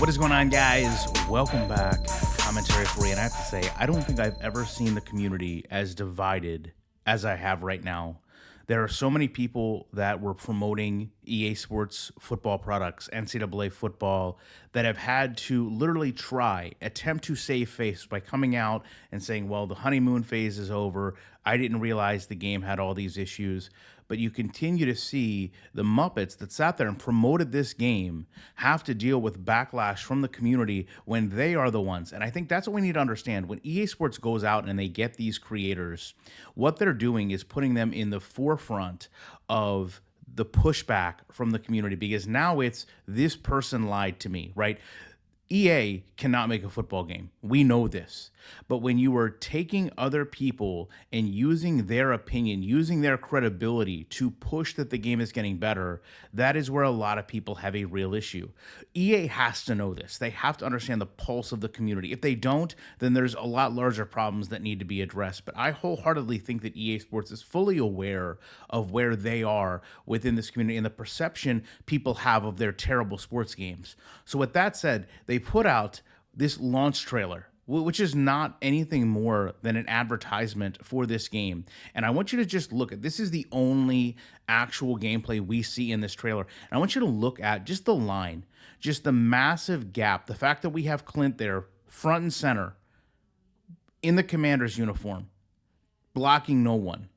What is going on, guys? Welcome back. Commentary for you. And I have to say, I don't think I've ever seen the community as divided as I have right now. There are so many people that were promoting EA Sports football products, NCAA football, that have had to literally attempt to save face by coming out and saying, well, the honeymoon phase is over. I didn't realize the game had all these issues. But you continue to see the Muppets that sat there and promoted this game have to deal with backlash from the community when they are the ones. And I think that's what we need to understand. When EA Sports goes out and they get these creators, what they're doing is putting them in the forefront of the pushback from the community, because now it's this person lied to me, right? EA cannot make a football game. We know this. But when you are taking other people and using their opinion, using their credibility to push that the game is getting better, that is where a lot of people have a real issue. EA has to know this. They have to understand the pulse of the community. If they don't, then there's a lot larger problems that need to be addressed. But I wholeheartedly think that EA Sports is fully aware of where they are within this community and the perception people have of their terrible sports games. So with that said, they put out this launch trailer, which is not anything more than an advertisement for this game. And I want you to just look at, this is the only actual gameplay we see in this trailer. And I want you to look at just the line, just the massive gap, the fact that we have Clint there front and center in the commander's uniform, blocking no one.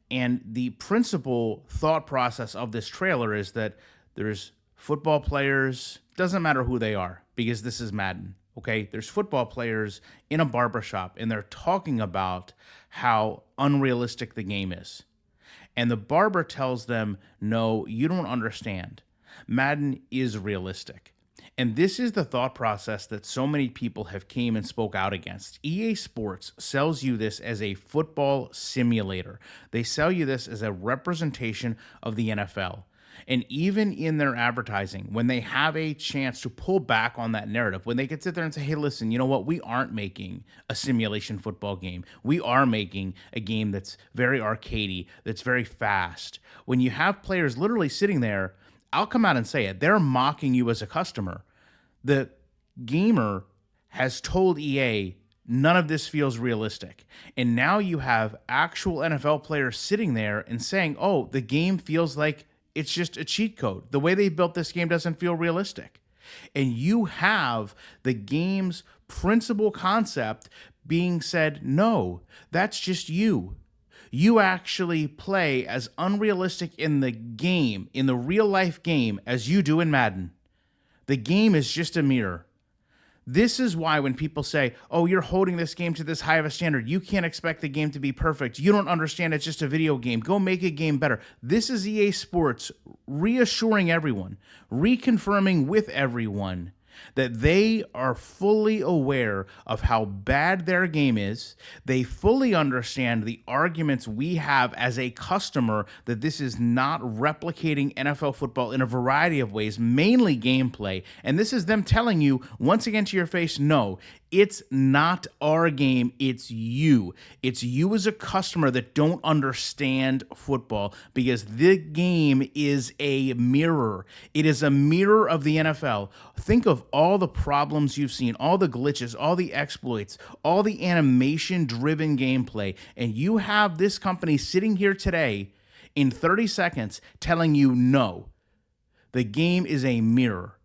And the principal thought process of this trailer is that there's football players, doesn't matter who they are, because this is Madden. Okay, there's football players in a barbershop, and they're talking about how unrealistic the game is. And the barber tells them, no, you don't understand. Madden is realistic. And this is the thought process that so many people have came and spoke out against. EA Sports sells you this as a football simulator. They sell you this as a representation of the NFL. And even in their advertising, when they have a chance to pull back on that narrative, when they can sit there and say, hey, listen, you know what? We aren't making a simulation football game. We are making a game that's very arcadey, that's very fast. When you have players literally sitting there, I'll come out and say it, they're mocking you as a customer. The gamer has told EA, none of this feels realistic. And now you have actual NFL players sitting there and saying, oh, the game feels like it's just a cheat code. The way they built this game doesn't feel realistic. And you have the game's principal concept being said, no, that's just you. You actually play as unrealistic in the game, in the real life game, as you do in Madden. The game is just a mirror. This is why when people say, oh, you're holding this game to this high of a standard, you can't expect the game to be perfect. You don't understand it's just a video game. Go make a game better. This is EA Sports reassuring everyone, reconfirming with everyone that they are fully aware of how bad their game is. They fully understand the arguments we have as a customer that this is not replicating NFL football in a variety of ways, mainly gameplay. And this is them telling you once again to your face, no, it's not our game, it's you. It's you as a customer that don't understand football, because the game is a mirror. It is a mirror of the NFL. Think of all the problems you've seen, all the glitches, all the exploits, all the animation-driven gameplay, and you have this company sitting here today in 30 seconds telling you no. The game is a mirror.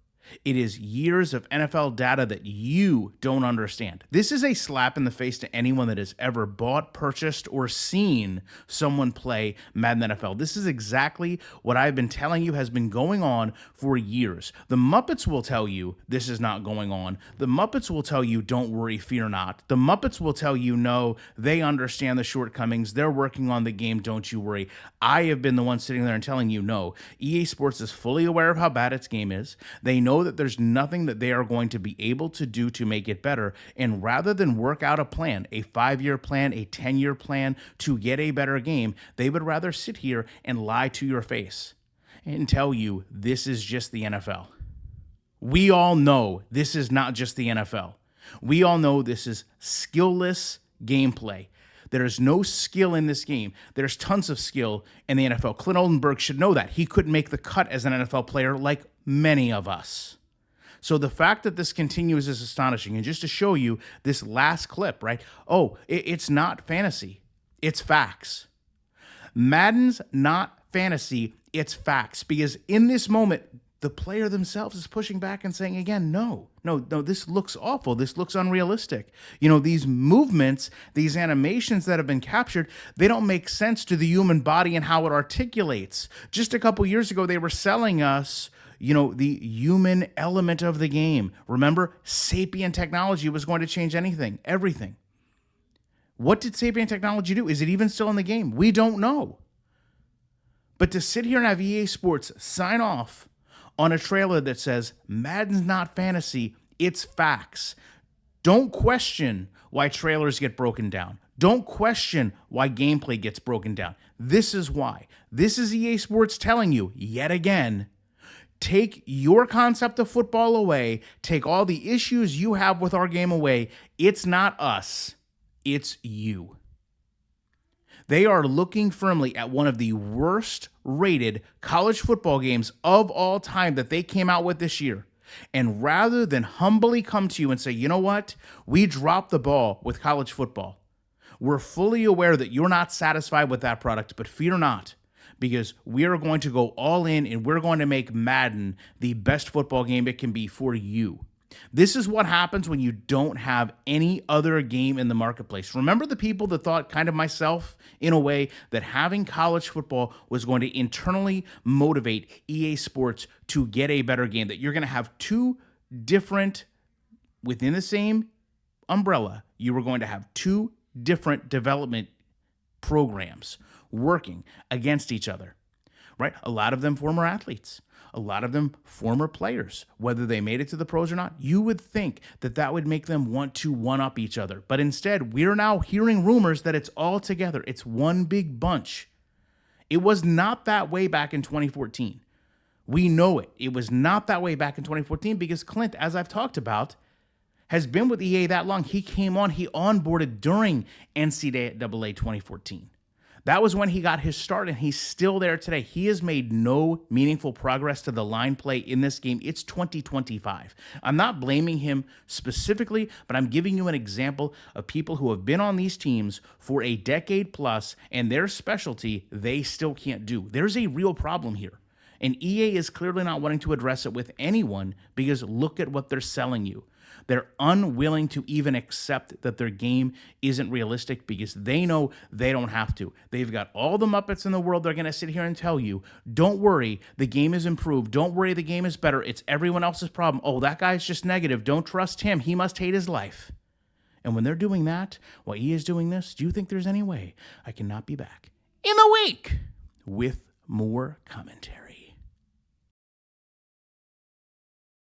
It is years of NFL data that you don't understand. This is a slap in the face to anyone that has ever bought, purchased, or seen someone play Madden NFL. This is exactly what I've been telling you has been going on for years. The Muppets will tell you this is not going on. The Muppets will tell you, don't worry, fear not. The Muppets will tell you, no, they understand the shortcomings. They're working on the game, don't you worry. I have been the one sitting there and telling you, no. EA Sports is fully aware of how bad its game is. They know that there's nothing that they are going to be able to do to make it better. And rather than work out a plan, a 5-year plan, a 10-year plan to get a better game, they would rather sit here and lie to your face and tell you this is just the NFL. We all know this is not just the NFL. We all know this is skillless gameplay. There's no skill in this game. There's tons of skill in the NFL. Clint Oldenburg should know that. He couldn't make the cut as an NFL player like many of us. So the fact that this continues is astonishing. And just to show you this last clip, right? Oh, it's not fantasy, it's facts. Madden's not fantasy, it's facts. Because in this moment, the player themselves is pushing back and saying again, no, this looks awful. This looks unrealistic. These movements, these animations that have been captured, they don't make sense to the human body and how it articulates. Just a couple years ago, they were selling us, the human element of the game. Remember, sapient technology was going to change everything. What did sapient technology do? Is it even still in the game? We don't know. But to sit here and have EA Sports sign off on a trailer that says Madden's not fantasy, it's facts. Don't question why trailers get broken down. Don't question why gameplay gets broken down. This is why. This is EA Sports telling you, yet again, take your concept of football away, take all the issues you have with our game away. It's not us, it's you. They are looking firmly at one of the worst rated college football games of all time that they came out with this year. And rather than humbly come to you and say, you know what, we dropped the ball with college football. We're fully aware that you're not satisfied with that product, but fear not, because we are going to go all in and we're going to make Madden the best football game it can be for you. This is what happens when you don't have any other game in the marketplace. Remember the people that thought, kind of myself in a way, that having college football was going to internally motivate EA Sports to get a better game, that you're going to have two different, within the same umbrella, you were going to have two different development programs working against each other, right? A lot of them former athletes. A lot of them former players, whether they made it to the pros or not. You would think that that would make them want to one-up each other. But instead, we're now hearing rumors that it's all together. It's one big bunch. It was not that way back in 2014. We know it. It was not that way back in 2014 because Clint, as I've talked about, has been with EA that long. He came on, he onboarded during NCAA 2014. That was when he got his start, and he's still there today. He has made no meaningful progress to the line play in this game. It's 2025. I'm not blaming him specifically, but I'm giving you an example of people who have been on these teams for a decade plus, and their specialty they still can't do. There's a real problem here. And EA is clearly not wanting to address it with anyone because look at what they're selling you. They're unwilling to even accept that their game isn't realistic because they know they don't have to. They've got all the Muppets in the world. They're going to sit here and tell you, don't worry, the game is improved. Don't worry, the game is better. It's everyone else's problem. Oh, that guy's just negative. Don't trust him. He must hate his life. And when they're doing that, while he is doing this, do you think there's any way I cannot be back in the week with more commentary?